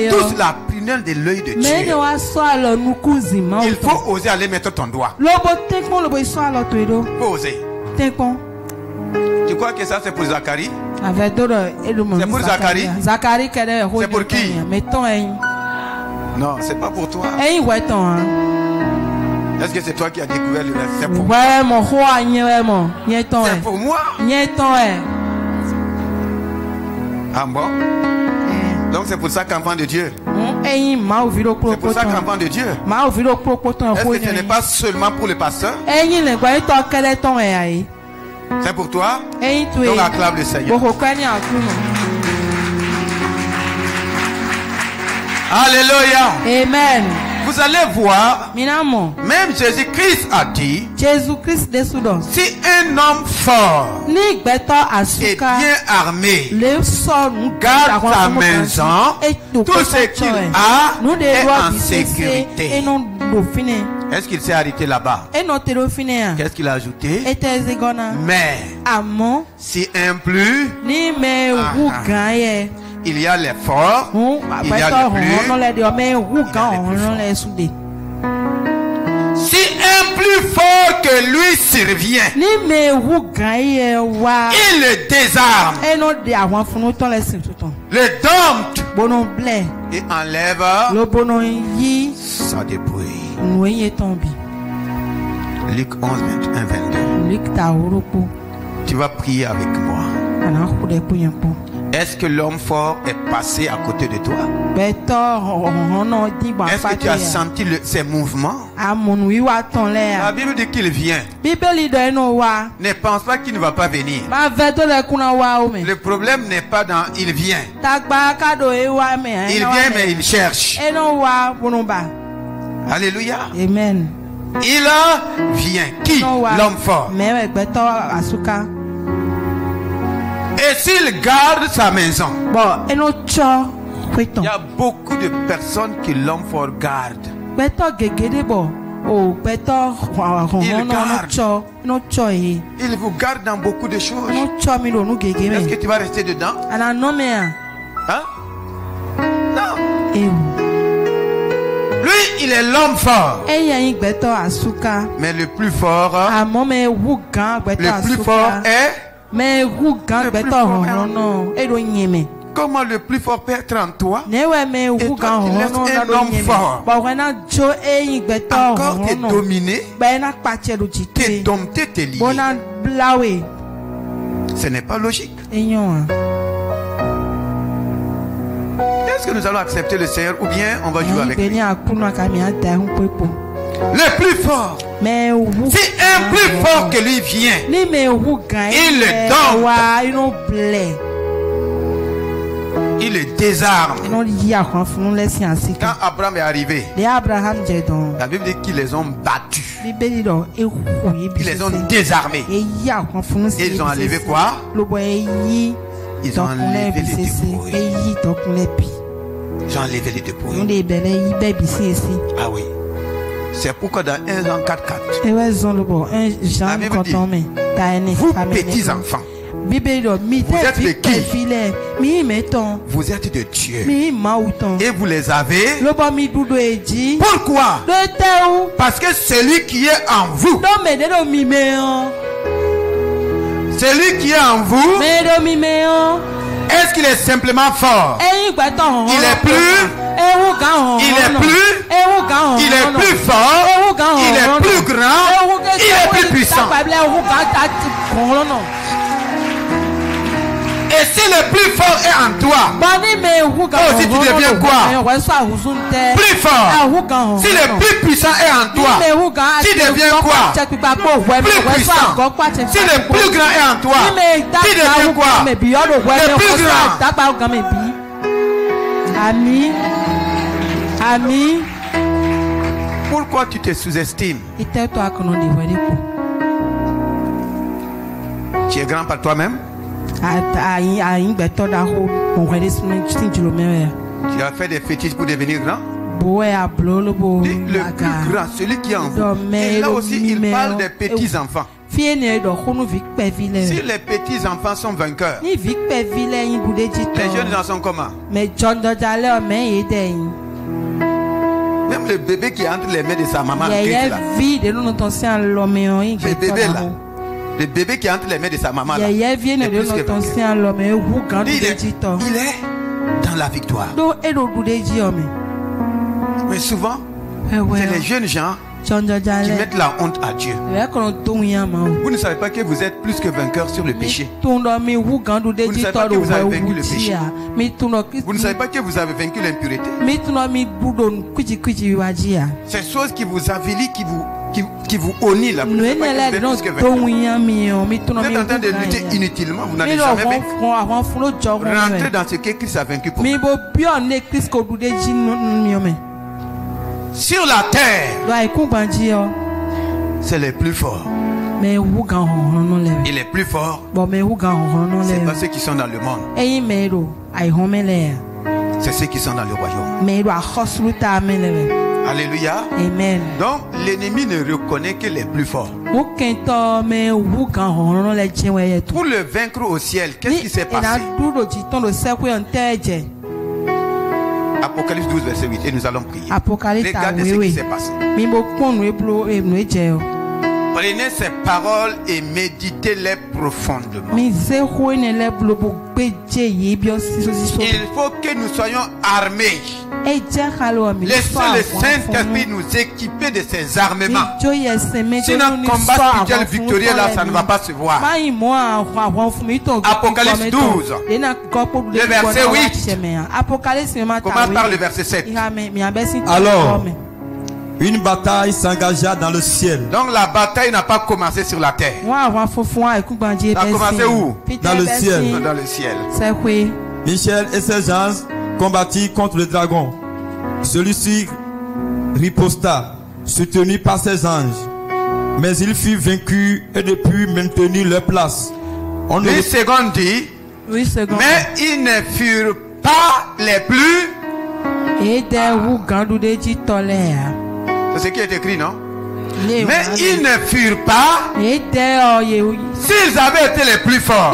touche la prunelle de l'œil de Dieu. Il faut oser aller mettre ton doigt. Il faut oser. Tu crois que ça c'est pour Zacharie? C'est pour Zacharie? C'est pour qui? Non, c'est pas pour toi. Est-ce que c'est toi qui as découvert le verset? C'est pour moi. C'est pour moi. Ah bon? Donc c'est pour ça qu'enfant de Dieu. C'est pour ça qu'enfant de Dieu. Est-ce que ce n'est pas seulement pour le pasteur? C'est pour toi? Donc acclame le Seigneur. Alléluia. Amen. Vous allez voir, même Jésus-Christ a dit, si un homme fort et bien armé garde sa maison, tout ce qu'il a est en sécurité. Est-ce qu'il s'est arrêté là-bas? Qu'est-ce qu'il a ajouté? Mais si un plus, il y a les forts, il y a le plus. Si un plus fort que lui survient, il le désarme, le dompte et enlève sa dépouille. Luc 11, 21, 22. Tu vas prier avec moi. Est-ce que l'homme fort est passé à côté de toi? Est-ce que tu as senti ses mouvements? La Bible dit qu'il vient. Ne pense pas qu'il ne va pas venir. Le problème n'est pas dans il vient. Il vient mais il cherche. Alléluia. Amen. Il vient. Qui? L'homme fort. Et s'il garde sa maison, il y a beaucoup de personnes que l'homme fort garde. Il vous garde dans beaucoup de choses. Est-ce que tu vas rester dedans? Hein? Non. Lui, il est l'homme fort. Mais le plus fort, est... Comment le plus fort peut être en toi? Et toi qui laisses un homme fort encore te dominer, te dompter, te lier. Ce n'est pas logique. Est-ce que nous allons accepter le Seigneur ou bien on va jouer avec lui? Le plus fort. Si un plus fort que lui vient, il le dompte. Il le désarme. Quand Abraham est arrivé, la Bible dit qu'ils les ont battus. Ils les ont désarmés. Et ils ont enlevé quoi? Ils ont enlevé les dépouilles. Ils ont enlevé les dépouilles. Ah oui. C'est pourquoi dans 1 Jean 4:4, la Bible dit, vous petits enfants, vous êtes de qui? Vous êtes de Dieu. Et vous les avez. Pourquoi? Parce que celui qui est en vous, celui qui est en vous, est-ce qu'il est simplement fort? Il est plus fort, il est plus grand, il est plus puissant. Et si le plus fort est en toi, si tu deviens quoi? Plus fort. Si le plus puissant est en toi, tu deviens quoi? Plus puissant. Si le plus grand est en toi, tu deviens quoi? Le plus grand. Amen. Amen. Pourquoi tu te sous-estimes? Tu es grand par toi-même? Tu as fait des fétiches pour devenir grand? Le plus grand, celui qui est en vous. Et là aussi, il parle des petits-enfants. Si les petits-enfants sont vainqueurs, les jeunes en sont comment? Même le bébé qui est entre les mains de sa maman, le bébé là, le bébé qui est entre les mains de sa maman là, il est dans la victoire. Mais souvent, c'est les jeunes gens qui mettent la honte à Dieu. Vous ne savez pas que vous êtes plus que vainqueur sur le péché. Vous ne savez pas que vous avez vaincu le péché. Vous ne savez pas que vous avez vaincu l'impureté. Ces choses qui vous avilissent, qui vous honnit là. Vous êtes en train de lutter inutilement. Vous n'avez jamais vaincu. Rentrez dans ce que Christ a vaincu pour vous. sur la terre, c'est les plus forts. Et les plus forts, c'est pas ceux qui sont dans le monde. C'est ceux qui sont dans le royaume. Alléluia. Amen. Donc l'ennemi ne reconnaît que les plus forts. Pour le vaincre au ciel, qu'est-ce qui s'est passé? Apocalypse 12 verset 8 et nous allons prier. Regardez ce qui s'est passé. Prenez ces paroles et méditez-les profondément. Il faut que nous soyons armés. Laissez le Saint-Esprit nous équiper de ces armements. Sinon, combat spirituel victorieux là, ça ne va pas se voir. Apocalypse 12, le verset 8. Comment parle le verset 7? Alors, une bataille s'engagea dans le ciel. Donc la bataille n'a pas commencé sur la terre. Ça a commencé où? Dans le ciel. Dans le ciel. Michel et ses anges combattirent contre le dragon. Celui-ci riposta, soutenu par ses anges. Mais il fut vaincu et ne put maintenir leur place. Une seconde dit, mais ils ne furent pas les plus. C'est ce qui est écrit, non? Mais ils ne furent pas. S'ils avaient été les plus forts.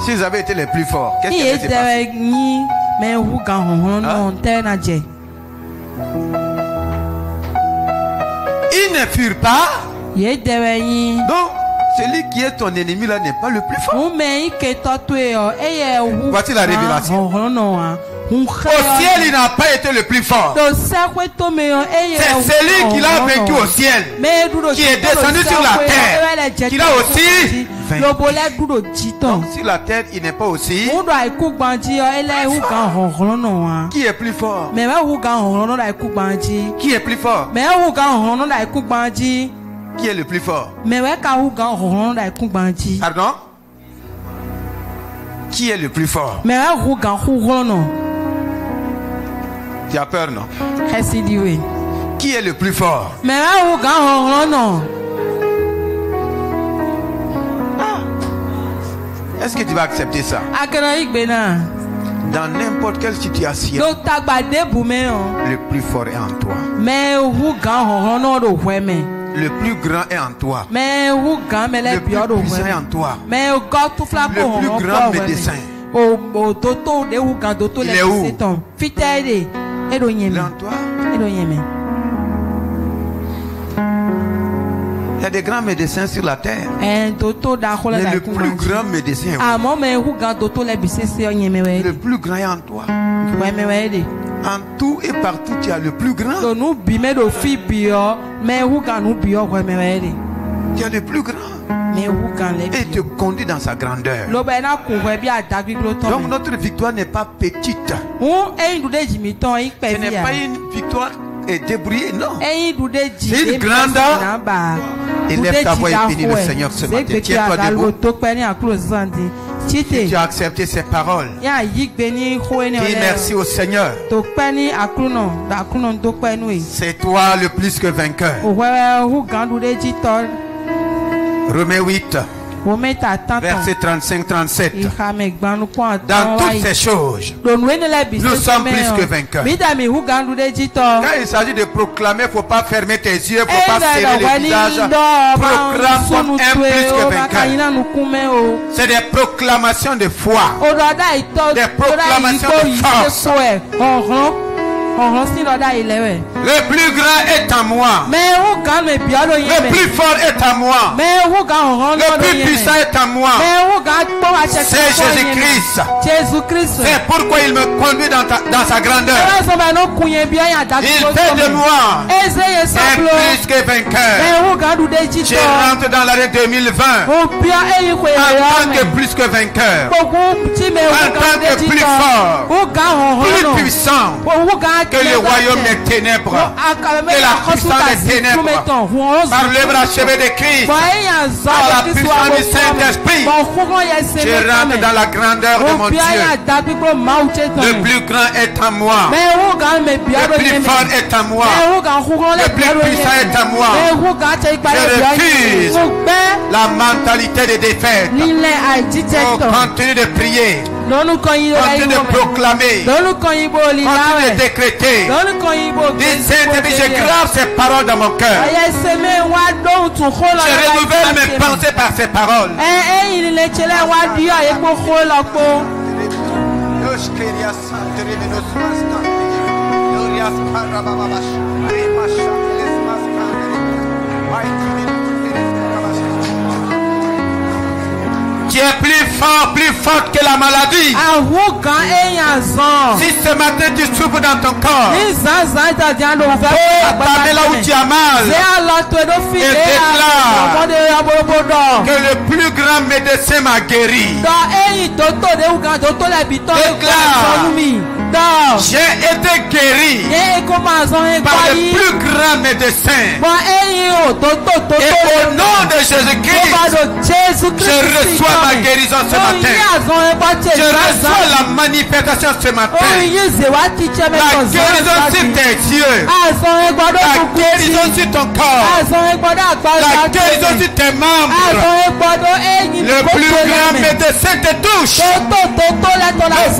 S'ils avaient été les plus forts, qu'est-ce qui s'est passé? Ils ne furent pas. Donc, celui qui est ton ennemi là n'est pas le plus fort. Voici la révélation. Au ciel, il n'a pas été le plus fort. C'est celui qui l'a vaincu au ciel, qui est descendu sur la terre, qui l'a aussi vaincu. Donc, sur la terre, il n'est pas aussi. Qui est plus fort? Qui est plus fort? Qui est le plus fort? Pardon? Qui est le plus fort? Tu as peur, non? Qui est le plus fort? Est-ce que tu vas accepter ça? Dans n'importe quelle situation, le plus fort est en toi. Le plus grand est en toi. Le plus puissant est en toi. Le plus grand médecin. Il est où? Il est en toi. Il y a des grands médecins sur la terre. Mais le plus grand médecin est où? Le plus grand est en toi. En tout et partout, tu as le plus grand. Tu as le plus grand. Et te conduit dans sa grandeur. Donc notre victoire n'est pas petite. Ce n'est pas une victoire débrouillée, non. C'est une grandeur. Élève ta voix et bénis le Seigneur ce matin. Tiens-toi debout. Si tu as accepté ces paroles, dis merci au Seigneur. C'est toi le plus que vainqueur. Romains 8, verset 35-37. Dans toutes ces choses, nous sommes plus que vainqueurs. Quand il s'agit de proclamer, il ne faut pas fermer tes yeux, il ne faut pas serrer le visage. Proclame comme un plus que vainqueur. C'est des proclamations de foi, des proclamations de force. Le plus grand est à moi. Le plus fort est à moi. Le plus puissant est à moi. C'est Jésus-Christ. C'est pourquoi il me conduit dans sa grandeur. Il fait de moi un plus que vainqueur. Je rentre dans l'année 2020 en tant que plus que vainqueur, en tant que plus fort, plus puissant que le royaume des ténèbres et la puissance des ténèbres, par l'œuvre achevée de Christ, par la puissance du Saint-Esprit. Je Je rentre dans la grandeur de mon Dieu. Le plus grand est en moi. Le plus fort est en moi. Le plus puissant est en moi. Je refuse la mentalité de défaite. Oh, continue de prier. Continue de proclamer. Continue de décréter. Dis Saint-Esprit, je grave ces paroles dans mon cœur. Je renouvelle mes pensées par ces paroles. Tu es plus fort que la maladie. Si ce matin tu souffres dans ton corps, attendez là où tu as mal et déclare que le plus grand médecin m'a guéri. Déclare, j'ai été guéri par le plus grand médecin. Et au nom de Jésus-Christ, je reçois ma guérison ce matin. Je reçois la manifestation ce matin. La guérison sur tes yeux. La guérison sur ton corps. La guérison sur tes membres. Le plus grand médecin te touche. Le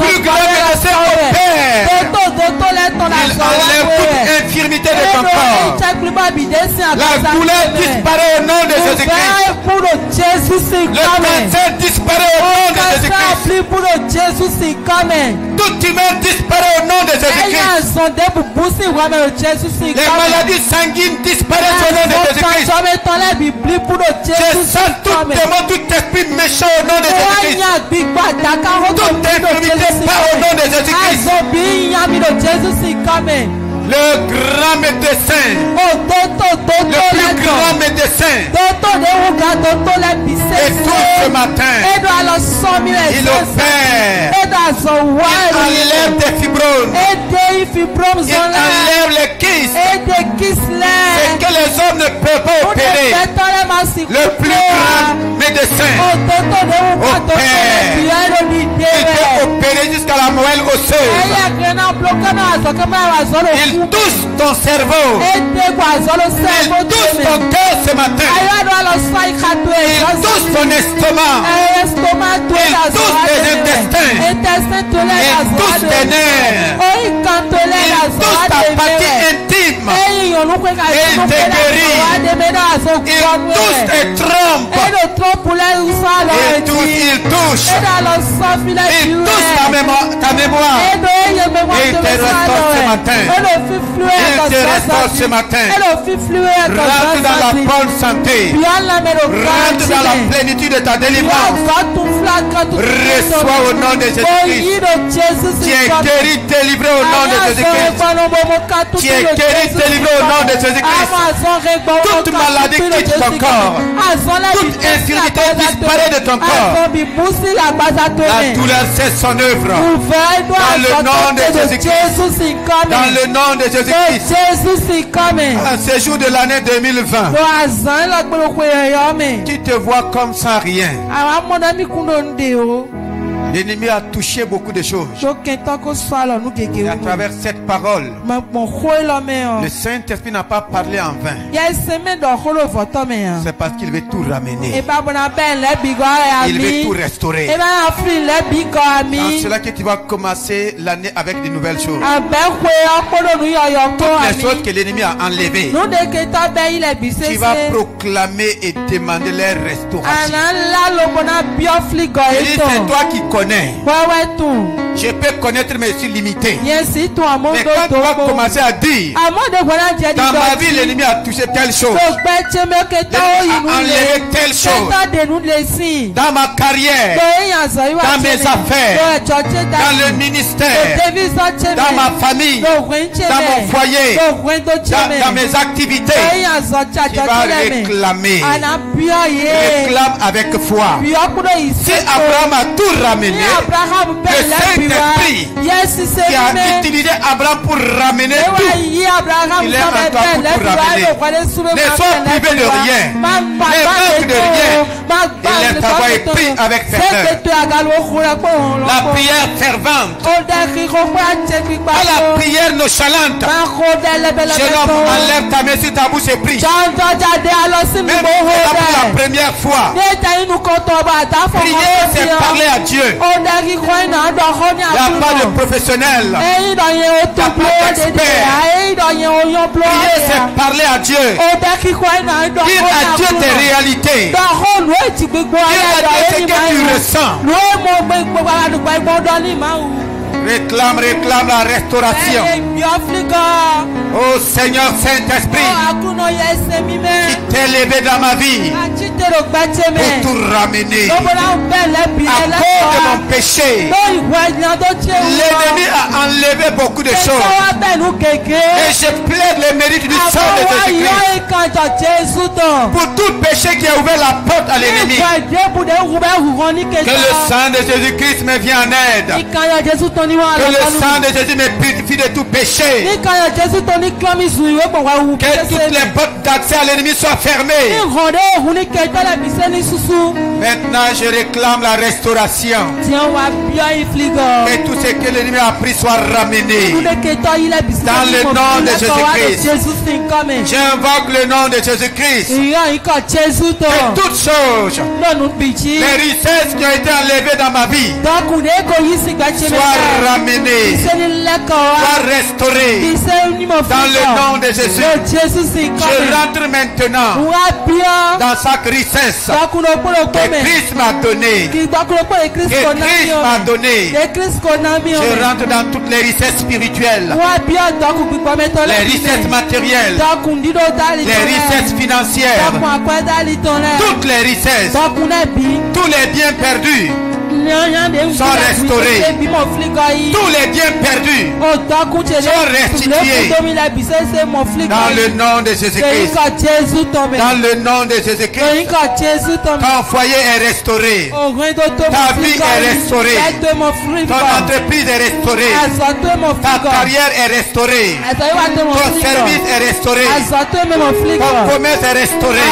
plus grand médecin opère. Il enlève toute infirmité de ton corps. La douleur disparaît au nom de Jésus-Christ. Le cancer disparaît au nom de Jésus-Christ. Toute tumeur disparaît au nom de Jésus-Christ. Les maladies sanguines disparaissent au nom de Jésus-Christ. Je sens tout démon, tout esprit méchant au nom de Jésus-Christ. Toute infirmité part au nom de Jésus-Christ. Le grand médecin, le plus grand médecin, et tout ce matin, il opère, il enlève des fibromes, il enlève les kystes, c'est que les hommes ne peuvent pas opérer. Le plus grand médecin opère, il peut opérer jusqu'à la moelle osseuse. Il touche ton cerveau. Il touche ton cœur ce matin. Il touche ton estomac. Il touche tes intestins. Il touche tes nerfs. Il touche ta partie intime. Et il te guérit. Il touche tes trompes. Il touche. Il touche ta mémoire. Et il te restaure ce matin. Il te restaure ce matin. Rentre dans la bonne santé. Rentre dans la plénitude de ta délivrance. Reçois au nom de Jésus-Christ. Tu es guéri, délivré au nom de Jésus-Christ. Tu es guéri, délivré au nom de Jésus-Christ. Toute maladie quitte ton corps. Toute infirmité disparaît de ton corps. La douleur cesse son œuvre. Dans le nom de Jésus-Christ. Dans le nom de Jésus-Christ. En ce jour de l'année 2020, tu te vois comme sans rien. L'ennemi a touché beaucoup de choses. Et à travers cette parole, le Saint-Esprit n'a pas parlé en vain. C'est parce qu'il veut tout ramener. Il veut tout restaurer. C'est cela que tu vas commencer l'année avec de nouvelles choses. Toutes les choses que l'ennemi a enlevées, tu vas proclamer et demander leur restauration. Et c'est toi qui connais. Je peux connaître, mais je suis limité. Mais quand tu vas commencer à dire, dans ma vie, l'ennemi a touché telle chose, l'ennemi a enlevé telle chose, dans ma carrière, dans mes affaires, dans le ministère, dans ma famille, dans mon foyer, dans mes activités, tu vas réclamer. Réclame avec foi. Si Abraham a tout ramené, le Saint-Esprit qui a utilisé Abraham pour ramener tout, il est en toi pour ramener. Ne sois privé de rien, ne manque de rien. Il est ta voix est pris avec ferveur. La prière fervente, pas la prière nonchalante. Jeune homme, enlève ta main sur ta bouche et prie. Même pour la première fois, prier c'est parler à Dieu. Il n'y a pas de professionnel, il n'y a pas d'expert. Prier c'est parler à Dieu. Dire à Dieu tes réalités. Dire à Dieu ce que tu ressens. Réclame la restauration. Oh Seigneur Saint-Esprit, qui t'est élevé dans ma vie pour tout ramener. À cause de mon péché, l'ennemi a enlevé beaucoup de choses. Et je plaide le mérite du sang de Jésus-Christ pour tout péché qui a ouvert la porte à l'ennemi. Que le sang de Jésus-Christ me vienne en aide. Que le sang de Jésus me purifie de tout péché. Que toutes les portes d'accès à l'ennemi soient fermées. Maintenant je réclame la restauration. Que tout ce que l'ennemi a pris soit ramené. Dans le nom de Jésus-Christ. J'invoque le nom de Jésus-Christ. Que toutes choses, les richesses qui ont été enlevées dans ma vie, soient ramenées, soient restaurées. Dans le nom de Jésus. Je rentre maintenant dans sa richesse que Christ m'a donné. Que Christ m'a donné. Je rentre dans toutes les richesses spirituelles, les richesses matérielles, les richesses financières, toutes les richesses, tous les biens perdus sont restaurés. Tous les biens perdus sont restitués. Dans le nom de Jésus-Christ. Dans le nom de Jésus-Christ. Ton foyer est restauré. Ta vie est restaurée. Ton entreprise est restaurée. Ta carrière est restaurée. Ton service est restauré. Ton commerce est restauré.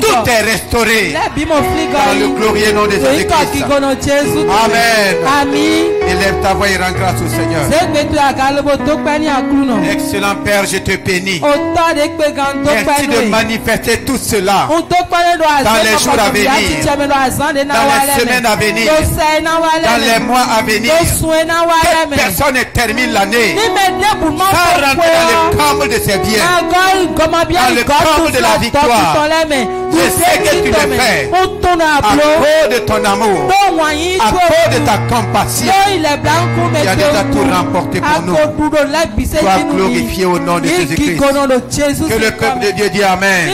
Tout est restauré. Dans le glorieux nom de Jésus-Christ. Amen. Élève ta voix et rends grâce au Seigneur. Excellent Père, je te bénis. Merci de manifester tout cela dans les jours à venir, dans les semaines à venir, dans les mois à venir. Que personne ne termine l'année sans rentrer dans le comble de ses biens, dans le comble de la victoire. Je sais que tu le fais à cause de ton amour, à cause de ta compassion. Tu as déjà tout remporté pour nous. Sois glorifié au nom de Jésus-Christ. Que le peuple de Dieu dise Amen.